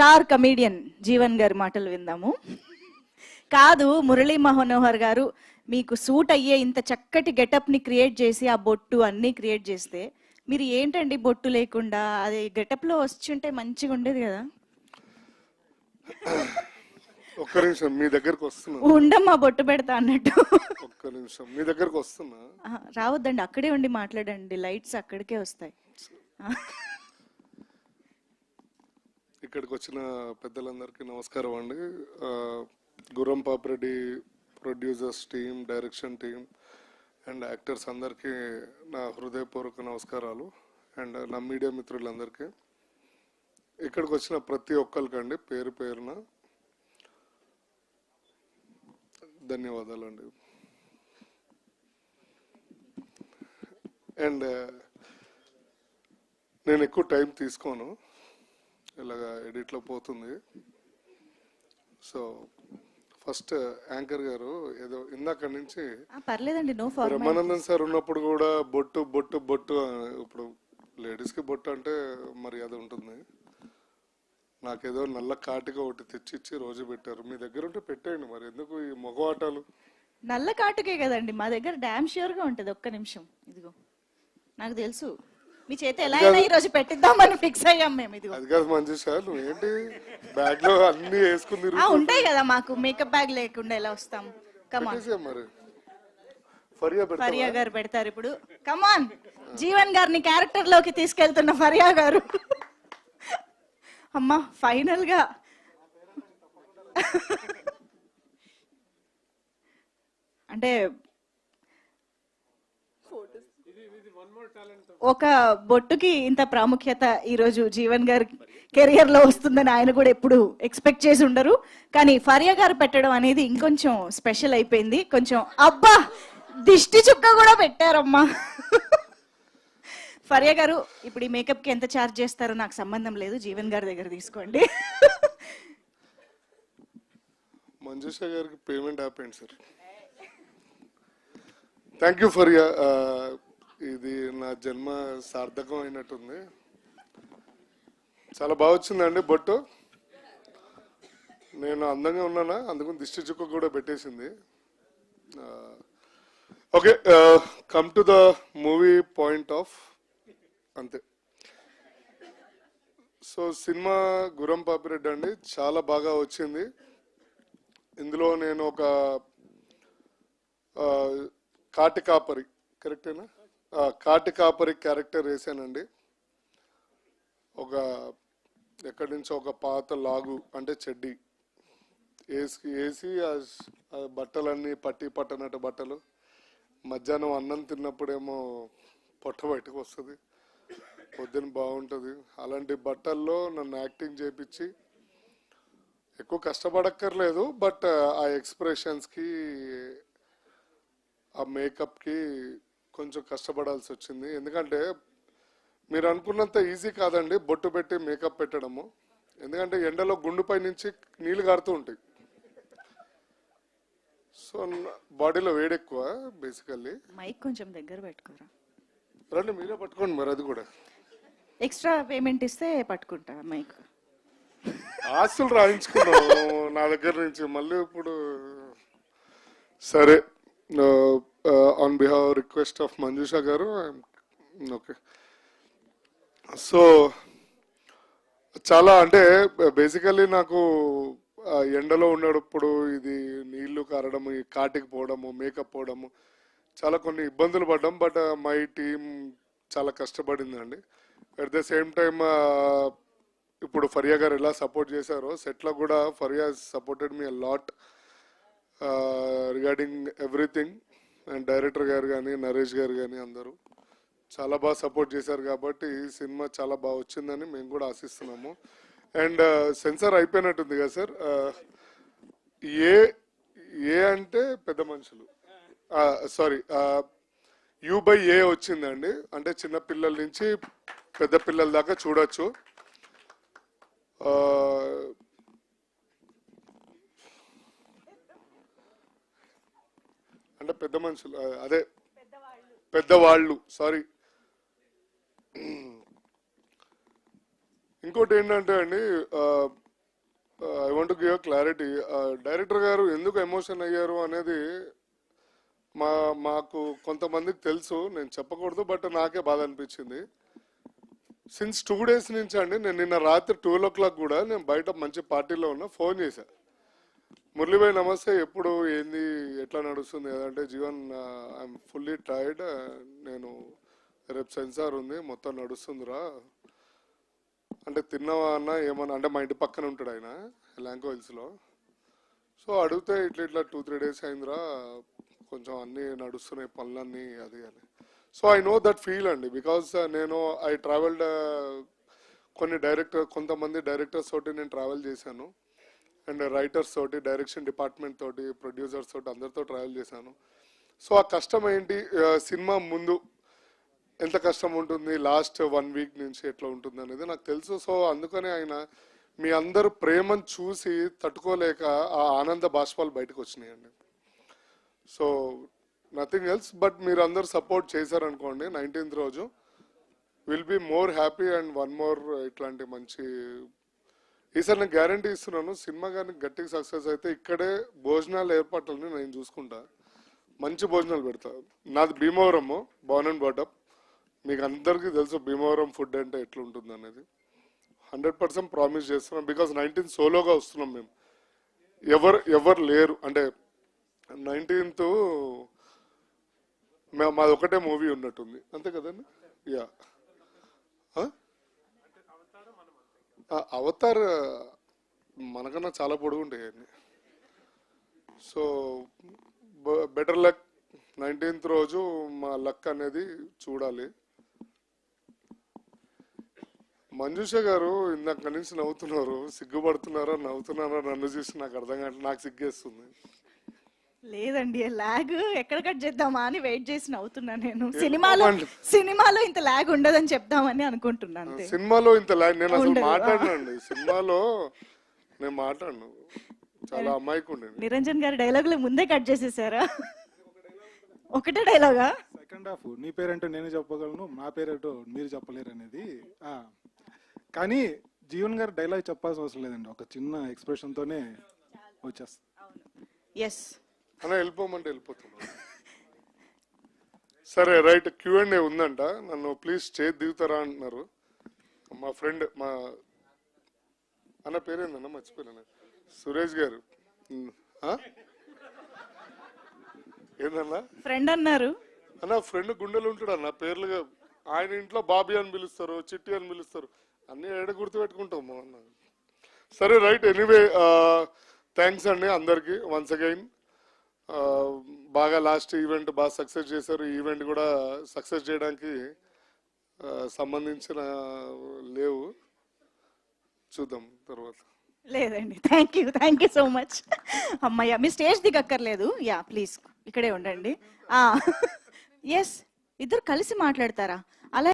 Star comedian Jeevan గారి మాటలు విందాము. కాదు, మురళీ మనోహర్ గారు మీకు సూట్ అయ్యే ఇంత చక్కటి గెటప్ ని క్రియేట్ చేసి ఆ బొట్టు అన్ని క్రియేట్ చేస్తే మీరు ఏంటండి బొట్టు లేకుండా అది గెటప్ లో వచ్చుంటే మంచిగా ఉండేది కదా. ఒక్క నిమిషం మీ దగ్గరకు వస్తున్నా. ఉండమ్మా బొట్టు పెడతా అన్నట్టు. ఒక్క నిమిషం మీ దగ్గరకు వస్తున్నా. రావద్దండి, అక్కడే ఉండి మాట్లాడండి, లైట్స్ అక్కడికే వస్తాయి. ఇక్కడికి వచ్చిన పెద్దలందరికీ నమస్కారం అండి. గుర్రం Papireddy producers team, direction team and actors అందరికీ నా హృదయపూర్వక నమస్కారాలు. అండ్ నా మీడియా మిత్రులందరికీ, ఇక్కడికి వచ్చిన ప్రతి ఒక్కరికండి పేరు పేరున ధన్యవాదాలండి. అండ్ నేను ఎక్కువ టైం తీసుకోను, ఇలాగా ఎడిట్లో పోతుంది. సో ఫస్ట్ యాంకర్ గారు ఏదో ఇందాక నుంచి పర్లేదండి, నో బ్రహ్మానందన్ సార్ ఉన్నప్పుడు కూడా బొట్టు బొట్టు బొట్టు, ఇప్పుడు లేడీస్కి బొట్టు అంటే మర్యాద ఉంటుంది. నాకేదో నల్ల కాటుగా ఒకటి తెచ్చిచ్చి రోజు పెట్టారు. మీ దగ్గర ఉంటే పెట్టేయండి, మరి ఎందుకు ఈ మగవాటాలు? నల్ల కాటుకే కదండి మా దగ్గర, డామ్ ష్యూర్ గా ఉంటది. ఒక్క నిమిషం, ఇదిగో నాకు తెలుసు, మీ చేత ఎలా అయినా ఈ రోజు పెట్టిద్దామని ఫిక్స్ అయ్యాం మేము. ఇదిగో అది కాదు మంచి సార్, నువ్వేంటి బ్యాగ్ లో అన్ని వేసుకుని ఉంటాయి కదా, మాకు మేకప్ బ్యాగ్ లేకుండా ఎలా వస్తాం. కమాన్, మరి ఫరియా గారు పెడతారు ఇప్పుడు. కమాన్, జీవన్ గారిని క్యారెక్టర్ లోకి తీసుకెళ్తున్న ఫరియా గారు. అమ్మా ఫైనల్ గా అంటే ఒక బొట్టుకి ఇంత ప్రాముఖ్యత ఈరోజు జీవన్ గారి కెరియర్ లో వస్తుందని ఆయన కూడా ఎప్పుడు ఎక్స్పెక్ట్ చేసి ఉండరు. కానీ ఫరియా గారు పెట్టడం అనేది ఇంకొంచెం స్పెషల్ అయిపోయింది. కొంచెం అబ్బా దిష్టి చుక్క కూడా పెట్టారమ్మా. ఫరియా గారు, ఇప్పుడు ఈ మేకప్ కి ఎంత ఛార్జ్ చేస్తారో నాకు సంబంధం లేదు, జీవన్ గారి దగ్గర తీసుకోండి. మంజుష గారికి పేమెంట్ ఆపేయండి సార్. Thank you Faria. ఇది నా జన్మ సార్థకం అయినట్టుంది. చాలా బాగా వచ్చిందండి బొట్టు. నేను అందంగా ఉన్నానా, అందుకని దిష్టి చుక్క కూడా పెట్టేసింది. Okay, come to the movie point of అంతే. సో సినిమా గుర్రం పాపిరెడ్డి అండి, చాలా బాగా వచ్చింది. ఇందులో నేను ఒక కాటి కాపరి, కరెక్టేనా, కాటి కాపరి క్యారెక్టర్ వేసానండి. ఒక ఎక్కడి నుంచో ఒక పాత లాగు అంటే చెడ్డి వేసి ఆ బట్టలన్నీ పట్టి పట్టనట్టు బట్టలు, మధ్యాహ్నం అన్నం తిన్నప్పుడేమో పొట్ట బయటకు వస్తుంది, పొద్దున బాగుంటుంది. అలాంటి బట్టల్లో నన్ను యాక్టింగ్ చేపించి, ఎక్కువ కష్టపడక్కర్లేదు, బట్ ఆ ఎక్స్ప్రెషన్స్కి ఆ మేకప్కి కొంచెం కష్టపడాల్సి వచ్చింది. ఎందుకంటే మీరు అనుకున్నంత ఈజీ కాదండి బొట్టు పెట్టి మేకప్ పెట్టడము. ఎందుకంటే ఎండలో గుండుపై నుంచి నీళ్ళు కారుతూ ఉంటాయి. సో బాడీలో వేడెక్కువ బేసికల్లీ. మైక్ కొంచెం దగ్గర పెట్టుకోరా. రండి మీరే పట్టుకోండి మరి, అది కూడా ఎక్స్ట్రా పేమెంట్ ఇస్తే పట్టుకుంటా మైక్. ఆస్తులు రాయించుకున్నాం నా దగ్గర నుంచి మళ్ళీ ఇప్పుడు. సరే, on behalf request of Manjusha గారు, ఓకే. సో చాలా అంటే బేసికల్లీ నాకు ఎండలో ఉన్నప్పుడు ఇది నీళ్లు కారడము, ఈ కాటికి పోవడము, మేకప్ పోవడము, చాలా కొన్ని ఇబ్బందులు పడ్డాం. బట్ మై టీమ్ చాలా కష్టపడిందండి. అట్ ద సేమ్ టైమ్ ఇప్పుడు ఫరియా గారు ఎలా సపోర్ట్ చేశారో సెట్లో కూడా Faria supported me a lot regarding everything. And director గారు కానీ, నరేష్ గారు కానీ అందరూ చాలా బాగా సపోర్ట్ చేశారు. కాబట్టి ఈ సినిమా చాలా బాగా వచ్చిందని మేము కూడా ఆశిస్తున్నాము. అండ్ సెన్సార్ అయిపోయినట్టుంది కదా సార్. ఏ అంటే పెద్ద మనుషులు, సారీ U/A వచ్చిందండి. అంటే చిన్న పిల్లల నుంచి పెద్ద పిల్లల దాకా చూడొచ్చు. అంటే పెద్ద మనుషులు, అదే పెద్దవాళ్ళు, సారీ. ఇంకోటి ఏంటంటే అండి, I want give clarity. Director గారు ఎందుకు ఎమోషన్ అయ్యారు అనేది మాకు కొంతమందికి తెలుసు, నేను చెప్పకూడదు, బట్ నాకే బాధ అనిపించింది. సిన్స్ 2 days నుంచి అండి, నేను నిన్న రాత్రి 12 o'clock కూడా నేను బయట మంచి పార్టీలో ఉన్నా, ఫోన్ చేశా, మురళీభాయ్ నమస్తే, ఎప్పుడు ఏంది ఎట్లా నడుస్తుంది అంటే, జీవన్ ఐఎమ్ ఫుల్లీ టైర్డ్, నేను రేపు సెన్సార్ ఉంది, మొత్తం నడుస్తుందిరా అంటే, తిన్నావా అన్న ఏమన్నా అంటే, మా ఇంటి పక్కన ఉంటాడు ఆయన ల్యాంకో హిల్స్లో. సో అడిగితే ఇట్లా 2-3 days అయిందిరా, కొంచెం అన్నీ నడుస్తున్నాయి పనులన్నీ అది అని. So I know that feel అండి, బికాస్ నేను ఐ ట్రావెల్డ్ కొంతమంది డైరెక్టర్స్ తోటి నేను ట్రావెల్ చేశాను, అండ్ రైటర్స్ తోటి, డైరెక్షన్ డిపార్ట్మెంట్ తోటి, ప్రొడ్యూసర్స్ తోటి, అందరితో ట్రావెల్ చేశాను. సో ఆ కష్టం ఏంటి, సినిమా ముందు ఎంత కష్టం ఉంటుంది, లాస్ట్ 1 week నుంచి ఎట్లా ఉంటుంది అనేది నాకు తెలుసు. సో అందుకనే ఆయన మీ అందరు ప్రేమను చూసి తట్టుకోలేక ఆ ఆనంద బాష్పాలు బయటకు వచ్చినాయండి. సో నథింగ్ ఎల్స్, బట్ మీరు అందరు సపోర్ట్ చేశారనుకోండి, 19th రోజు will be more happy and one more ఇట్లాంటి మంచి. ఈసారి నేను గ్యారంటీ ఇస్తున్నాను, సినిమా కానీ గట్టిగా సక్సెస్ అయితే ఇక్కడే భోజనాలు ఏర్పాట్లని నేను చూసుకుంటా, మంచి భోజనాలు పెడతా. నాది భీమవరము, బోర్న్ అండ్ బాటప్, మీకు అందరికీ తెలుసు భీమవరం ఫుడ్ అంటే ఎట్లుంటుంది అనేది. 100% ప్రామిస్ చేస్తున్నాం, బికాస్ 19th సోలోగా వస్తున్నాం మేము, ఎవరు లేరు అంటే 19th మాది ఒకటే మూవీ ఉన్నట్టుంది, అంతే కదండి. యా, అవతార్ మనకన్నా చాలా పొడుగు ఉంటాయి అన్ని. సో బెటర్ లక్, 19th రోజు మా లక్ అనేది చూడాలి. మంజుష గారు ఇందాక నుంచి నవ్వుతున్నారు, సిగ్గుపడుతున్నారా నవ్వుతున్నారా నన్ను చూసి నాకు అర్థం కావట్లేదు, నాకు సిగ్గేస్తుంది. లేదండి, లాగ్ ఎక్కడ కట్ చేద్దామా అని వెయిట్ చేసి నవ్వుతున్నా నేను. సినిమాలో ఇంత లాగ్ ఉండదని చెప్దామని అనుకుంటున్నాను. సినిమాలో ఇంత లాగ్ నేను అసలు మాట్లాడనండి, సినిమాలో నేను మాట్లాడను, చాలా అమ్మాయికి ఉండేది. నిరంజన్ గారి డైలాగులు ముందే కట్ చేసేసారా? ఒకటే డైలాగా? సెకండ్ హాఫ్ నీ పేరేంటో నేను చెప్పగలను, నా పేరేంటో మీరు చెప్పలేరు అనేది. కానీ జీవన్ గారు డైలాగ్ చెప్పాల్సిన అవసరం లేదండి, ఒక చిన్న ఎక్స్ప్రెషన్ తోనే వచ్చేస్తా. ఎస్ అలా వెళ్ళిపోమంటే వెళ్ళిపోతున్నా. సరే రైట్, Q&A ఉందంట, నన్ను ప్లీజ్ చేతి దిగుతారా అంటున్నారు మా ఫ్రెండ్, మా అన్న పేరేందన్న మర్చిపోయినా, సురేష్ గారు. ఏందన్నా ఫ్రెండ్ అన్నారు అన్న, ఫ్రెండ్ గుండెలు ఉంటాడు అన్న, పేర్లుగా ఆయన ఇంట్లో బాబీ అని పిలుస్తారు, చిట్టి అని పిలుస్తారు, అన్ని ఏడ గుర్తు పెట్టుకుంటాం అన్న. సరే రైట్, ఎనీవే థ్యాంక్స్ అండి అందరికి వన్స్ అగైన్. బాగా లాస్ట్ ఈవెంట్ బాగా సక్సెస్ చేశారు, ఈ ఈవెంట్ కూడా సక్సెస్ చేయడానికి సంబంధించిన లేవు, చూద్దాం తర్వాత. లేదండి, థ్యాంక్ యూ సో మచ్. అమ్మయ్య, మీ స్టేజ్ దిగక్కర్లేదు, యా ప్లీజ్ ఇక్కడే ఉండండి. ఎస్, ఇద్దరు కలిసి మాట్లాడతారా? అలా